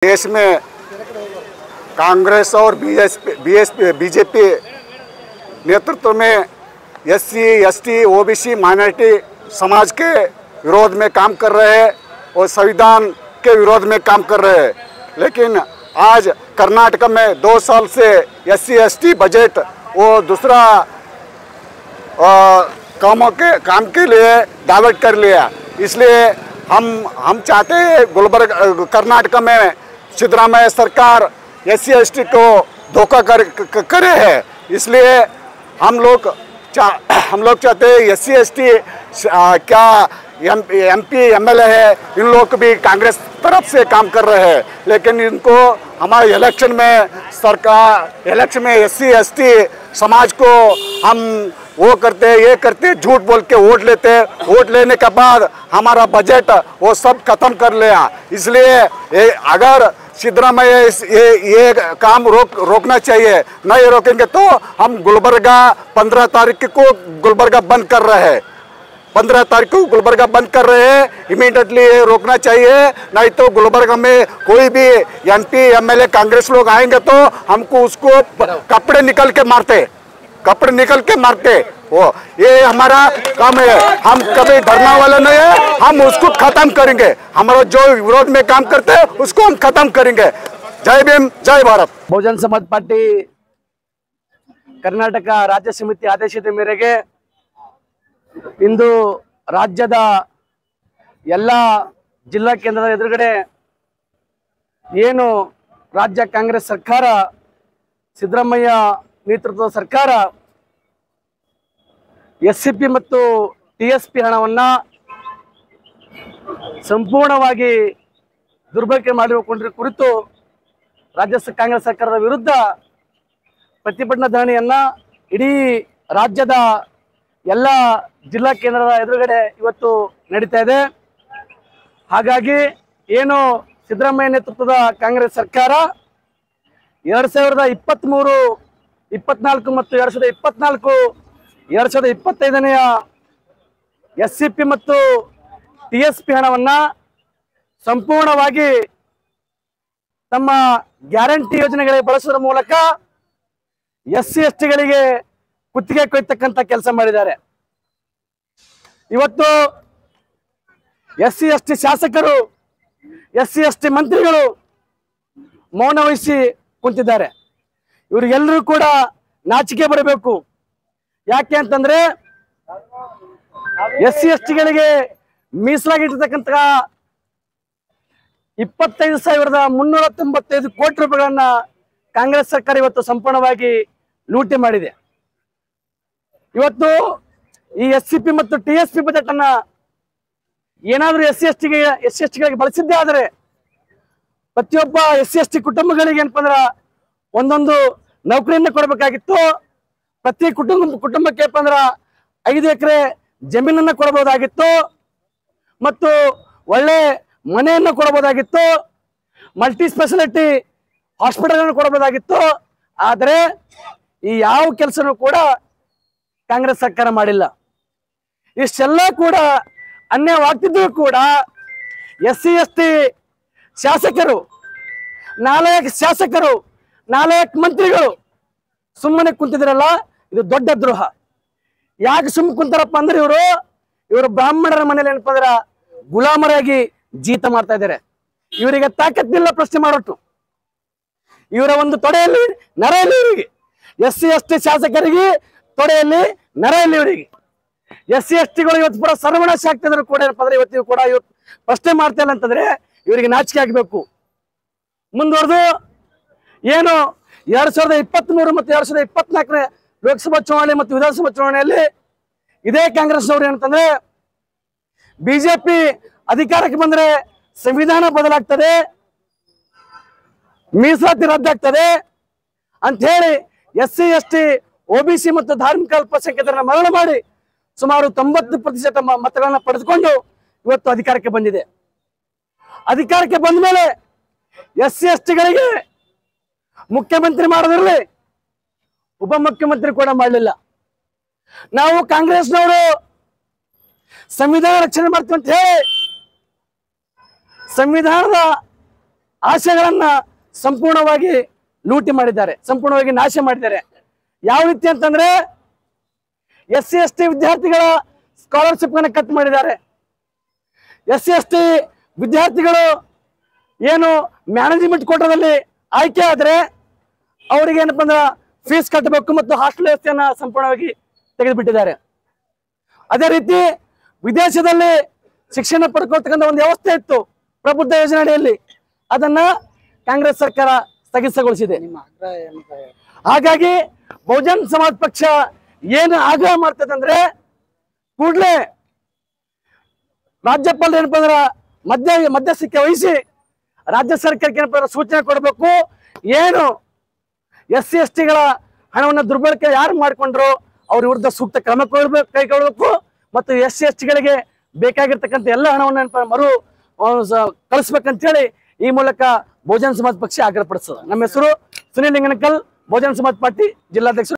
देश में कांग्रेस और बीजेपी नेतृत्व में एससी, एसटी, ओबीसी, माइनॉरिटी समाज के विरोध में काम कर रहे हैं और संविधान के विरोध में काम कर रहे हैं। लेकिन आज कर्नाटक में 2 साल से एससी, एसटी बजट वो दूसरा काम के लिए डाइवर्ट कर लिया। इसलिए हम चाहते हैं गुलबर्गा कर्नाटक में सिद्धरामैया सरकार एससी, एसटी को धोखा करे है। इसलिए हम लोग चाहते हैं एससी, एसटी क्या एमपी एमएलए है, इन लोग भी कांग्रेस तरफ से काम कर रहे हैं। लेकिन इनको हमारे इलेक्शन में एससी, एसटी समाज को हम वो करते ये करते झूठ बोल के वोट लेते। वोट लेने के बाद हमारा बजट वो सब खत्म कर लिया। इसलिए अगर सिद्धरामैया ये काम रोकना चाहिए, नहीं रोकेंगे तो हम गुलबर्गा 15 तारीख को गुलबर्गा बंद कर रहे हैं। 15 तारीख को गुलबर्गा बंद कर रहे हैं। इमीडिएटली ये रोकना चाहिए, नहीं तो गुलबर्गा में कोई भी एमपी एमएलए कांग्रेस लोग आएंगे तो हमको उसको कपड़े निकल के मारते वो ये हमारा काम है। हम कभी डरने वाले नहीं है, हम उसको खत्म करेंगे। हमारा जो विरोध में काम करते हैं उसको हम खत्म करेंगे। जय भीम, जय भारत। ಬಹುಜನ ಸಮಾಜ ಪಾರ್ಟಿ ಕರ್ನಾಟಕ ರಾಜ್ಯ ಸಮಿತಿ ಆದೇಶದ ಮೇರೆಗೆ ಇಂದು ರಾಜ್ಯದ ಎಲ್ಲ ಜಿಲ್ಲಾ ಕೇಂದ್ರದ ಎದುರುಗಡೆ ಏನು ರಾಜ್ಯ ಕಾಂಗ್ರೆಸ್ ಸರ್ಕಾರ ಸಿದ್ದರಾಮಯ್ಯ ನೇತೃತ್ವದ ಸರ್ಕಾರ ಎಸ್ಸಿಪಿ ಮತ್ತು ಟಿಎಸ್ಪಿ ಹಣವನ್ನು ಸಂಪೂರ್ಣವಾಗಿ ದುರ್ಬಳಕೆ ಮಾಡಿಕೊಂಡಿರುವ ಕುರಿತು ರಾಜ್ಯ ಕಾಂಗ್ರೆಸ್ ಸರ್ಕಾರದ ವಿರುದ್ಧ ಪ್ರತಿಭಟನಾ ಧರಣಿಯನ್ನು ಇಡೀ ರಾಜ್ಯದ ಎಲ್ಲ ಜಿಲ್ಲಾ ಕೇಂದ್ರದ ಎದುರುಗಡೆ ಇವತ್ತು ನಡೀತಾ ಇದೆ। ಹಾಗಾಗಿ ಏನು ಸಿದ್ದರಾಮಯ್ಯ ನೇತೃತ್ವದ ಕಾಂಗ್ರೆಸ್ ಸರ್ಕಾರ 2023, 24 ಮತ್ತು 2025ನೇ ಎಸ್ಸಿಪಿ ಮತ್ತು ಟಿಎಸ್ಪಿ ಹಣವನ್ನು ಸಂಪೂರ್ಣವಾಗಿ ತಮ್ಮ ಗ್ಯಾರಂಟಿ ಯೋಜನೆಗಳಿಗೆ ಬಳಸುವುದರ ಮೂಲಕ ಎಸ್ಸಿ ಎಸ್ಟಿಗಳಿಗೆ ಕುತ್ತಿಗೆ ಕೊಯ್ತಕ್ಕಂಥ ಕೆಲಸ ಮಾಡಿದ್ದಾರೆ। ಇವತ್ತು ಎಸ್ಸಿ ಎಸ್ಟಿ ಶಾಸಕರು, ಎಸ್ಸಿ ಎಸ್ಟಿ ಮಂತ್ರಿಗಳು ಮೌನ ವಹಿಸಿ ಕುಂತಿದ್ದಾರೆ। ಇವರಿಗೆಲ್ಲರೂ ಕೂಡ ನಾಚಿಕೆ ಬರಬೇಕು। ಯಾಕೆ ಅಂತಂದ್ರೆ ಎಸ್ಸಿ ಎಸ್ಟಿಗಳಿಗೆ ಮೀಸಲಾಗಿರ್ತಕ್ಕಂಥ 25,395 ಕೋಟಿ ರೂಪಾಯಿಗಳನ್ನ ಕಾಂಗ್ರೆಸ್ ಸರ್ಕಾರ ಇವತ್ತು ಸಂಪೂರ್ಣವಾಗಿ ಲೂಟಿ ಮಾಡಿದೆ। ಇವತ್ತು ಈ ಎಸ್ಸಿಪಿ ಮತ್ತು ಟಿಎಸ್ಪಿ ಬಜೆಟ್ ಅನ್ನ ಏನಾದರೂ ಎಸ್ಸಿ ಎಸ್ಟಿಗಳಿಗೆ ಬಳಸಿದ್ದೇ ಆದರೆ ಪ್ರತಿಯೊಬ್ಬ ಎಸ್ಸಿ ಎಸ್ಟಿ ಕುಟುಂಬಗಳಿಗೆ ಏನಪ್ಪ ಅಂದ್ರೆ ಒಂದೊಂದು ನೌಕರಿಯನ್ನು ಕೊಡಬೇಕಾಗಿತ್ತು। ಪ್ರತಿ ಕುಟುಂಬಕ್ಕೆ ಏನಪ್ಪ ಅಂದ್ರೆ 5 ಎಕರೆ ಜಮೀನನ್ನು ಕೊಡಬಹುದಾಗಿತ್ತು ಮತ್ತು ಒಳ್ಳೆ ಮನೆಯನ್ನು ಕೊಡಬಹುದಾಗಿತ್ತು, ಮಲ್ಟಿ ಸ್ಪೆಷಾಲಿಟಿ ಹಾಸ್ಪಿಟಲ್ ಕೊಡಬಹುದಾಗಿತ್ತು। ಆದರೆ ಈ ಯಾವ ಕೆಲಸನೂ ಕೂಡ ಕಾಂಗ್ರೆಸ್ ಸರ್ಕಾರ ಮಾಡಿಲ್ಲ। ಇಷ್ಟೆಲ್ಲ ಕೂಡ ಅನ್ಯಾಯವಾಗ್ತಿದ್ರು ಕೂಡ ಎಸ್ಸಿ ಎಸ್ಟಿ ಶಾಸಕರು, ನಾಲ್ಕು ಮಂತ್ರಿಗಳು ಸುಮ್ಮನೆ ಕುಂತಿದ್ರಲ್ಲ, ಇದು ದೊಡ್ಡ ದ್ರೋಹ। ಯಾಕೆ ಸುಮ್ಮನೆ ಕುಂತಾರಪ್ಪ ಅಂದ್ರೆ ಇವರು ಬ್ರಾಹ್ಮಣರ ಮನೇಲಿ ಏನಪ್ಪ ಅಂದ್ರೆ ಗುಲಾಮರಾಗಿ ಜೀತ ಮಾಡ್ತಾ ಇದ್ದಾರೆ। ಇವರಿಗೆ ತಾಕತ್ತಿಲ್ಲ ಪ್ರಶ್ನೆ ಮಾಡೋಟ್ಟು। ಇವರ ಒಂದು ತೊಡೆಯಲ್ಲಿ ನರೆಯಲ್ಲಿ ಇವರಿಗೆ, ಎಸ್ಸಿ ಎಸ್ಟಿ ಶಾಸಕರಿಗೆ ತೊಡೆಯಲ್ಲಿ ನರೆಯಲ್ಲಿ ಇವರಿಗೆ, ಎಸ್ಸಿ ಎಸ್ಟಿಗಳು ಇವತ್ತು ಪೂರ ಸರ್ವನಾಶ ಆಗ್ತಿದ್ರು ಕೂಡ ಏನಪ್ಪ ಅಂದ್ರೆ ಇವತ್ತು ಕೂಡ ಪ್ರಶ್ನೆ ಮಾಡ್ತಾ ಇಲ್ಲ ಅಂತಂದ್ರೆ ಇವರಿಗೆ ನಾಚಿಕೆ ಆಗಬೇಕು। ಮುಂದುವರೆದು ಏನು 2023 ಮತ್ತು 2024ನೇ ಲೋಕಸಭಾ ಚುನಾವಣೆ ಮತ್ತು ವಿಧಾನಸಭಾ ಚುನಾವಣೆಯಲ್ಲಿ ಇದೇ ಕಾಂಗ್ರೆಸ್ನವರು ಏನಂತಂದ್ರೆ ಬಿಜೆಪಿ ಅಧಿಕಾರಕ್ಕೆ ಬಂದ್ರೆ ಸಂವಿಧಾನ ಬದಲಾಗ್ತದೆ, ಮೀಸಲಾತಿ ರದ್ದಾಗ್ತದೆ ಅಂತ ಹೇಳಿ ಎಸ್ಸಿ ಎಸ್ಟಿ ಓಬಿಸಿ ಮತ್ತು ಧಾರ್ಮಿಕ ಅಲ್ಪಸಂಖ್ಯಾತರನ್ನ ಮರಣ ಮಾಡಿ ಸುಮಾರು 90% ಮತಗಳನ್ನ ಪಡೆದುಕೊಂಡು ಇವತ್ತು ಅಧಿಕಾರಕ್ಕೆ ಬಂದಿದೆ। ಅಧಿಕಾರಕ್ಕೆ ಬಂದ ಮೇಲೆ ಎಸ್ಸಿ ಎಸ್ಟಿಗಳಿಗೆ ಮುಖ್ಯಮಂತ್ರಿ ಮಾಡೋದಿರಲಿ, ಉಪಮುಖ್ಯಮಂತ್ರಿ ಕೂಡ ಮಾಡಲಿಲ್ಲ। ನಾವು ಕಾಂಗ್ರೆಸ್ನವರು ಸಂವಿಧಾನ ರಕ್ಷಣೆ ಮಾಡ್ತೀವಿ ಅಂತ ಹೇಳಿ ಸಂವಿಧಾನದ ಆಶೆಗಳನ್ನ ಸಂಪೂರ್ಣವಾಗಿ ಲೂಟಿ ಮಾಡಿದ್ದಾರೆ, ಸಂಪೂರ್ಣವಾಗಿ ನಾಶ ಮಾಡಿದ್ದಾರೆ. ಯಾವ ರೀತಿ ಅಂತಂದ್ರೆ SC ST ವಿದ್ಯಾರ್ಥಿಗಳ ಸ್ಕಾಲರ್ಶಿಪ್ ಅನ್ನು ಕಟ್ ಮಾಡಿದ್ದಾರೆ. SC ST ವಿದ್ಯಾರ್ಥಿಗಳು ಏನು ಮ್ಯಾನೇಜ್ಮೆಂಟ್ ಕೋಟಾದಲ್ಲಿ ಆಯ್ಕೆ ಆದ್ರೆ ಅವರಿಗೆ ಏನಪ್ಪ ಅಂದ್ರೆ ಫೀಸ್ ಕಟ್ಟಬೇಕು ಮತ್ತು ಹಾಸ್ಟೆಲ್ ವ್ಯವಸ್ಥೆಯನ್ನ ಸಂಪೂರ್ಣವಾಗಿ ತೆಗೆದುಬಿಟ್ಟಿದ್ದಾರೆ. ಅದೇ ರೀತಿ ವಿದೇಶದಲ್ಲಿ ಶಿಕ್ಷಣ ಪಡ್ಕೊಳ್ತಕ್ಕಂಥ ಒಂದು ವ್ಯವಸ್ಥೆ ಇತ್ತು ಪ್ರಬುದ್ಧ ಯೋಜನೆ ಅಡಿಯಲ್ಲಿ, ಅದನ್ನ ಕಾಂಗ್ರೆಸ್ ಸರ್ಕಾರ ಸ್ಥಗಿತಗೊಳಿಸಿದೆ. ಹಾಗಾಗಿ ಬಹುಜನ್ ಸಮಾಜ್ ಪಕ್ಷ ಏನು ಆಗ್ರಹ ಮಾಡ್ತದೆ ಅಂದ್ರೆ ಕೂಡಲೇ ರಾಜ್ಯಪಾಲರು ಏನಪ್ಪ ಅಂದ್ರ ಮಧ್ಯಸ್ಥಿಕೆ ವಹಿಸಿ ರಾಜ್ಯ ಸರ್ಕಾರಕ್ಕೆ ಏನಪ್ಪ ಸೂಚನೆ ಕೊಡಬೇಕು. ಏನು SC STಗಳ ಹಣವನ್ನು ದುರ್ಬಳಕೆ ಯಾರು ಮಾಡಿಕೊಂಡ್ರು ಅವ್ರ ವಿರುದ್ಧ ಸೂಕ್ತ ಕ್ರಮ ಕೈಗೊಳ್ಳಬೇಕು ಮತ್ತು SC STಗಳಿಗೆ ಬೇಕಾಗಿರ್ತಕ್ಕಂಥ ಎಲ್ಲ ಹಣವನ್ನು ಮರು ಕಳಿಸ್ಬೇಕಂತೇಳಿ ಈ ಮೂಲಕ ಬಹುಜನ್ ಸಮಾಜ್ ಪಕ್ಷ ಆಗ್ರಹಪಡಿಸ್ತದೆ. ನಮ್ಮ ಹೆಸರು ಸುನಿಲ್ ಲಿಂಗನಕಲ್, ಬಹುಜನ್ ಸಮಾಜ್ ಪಾರ್ಟಿ ಜಿಲ್ಲಾಧ್ಯಕ್ಷರು.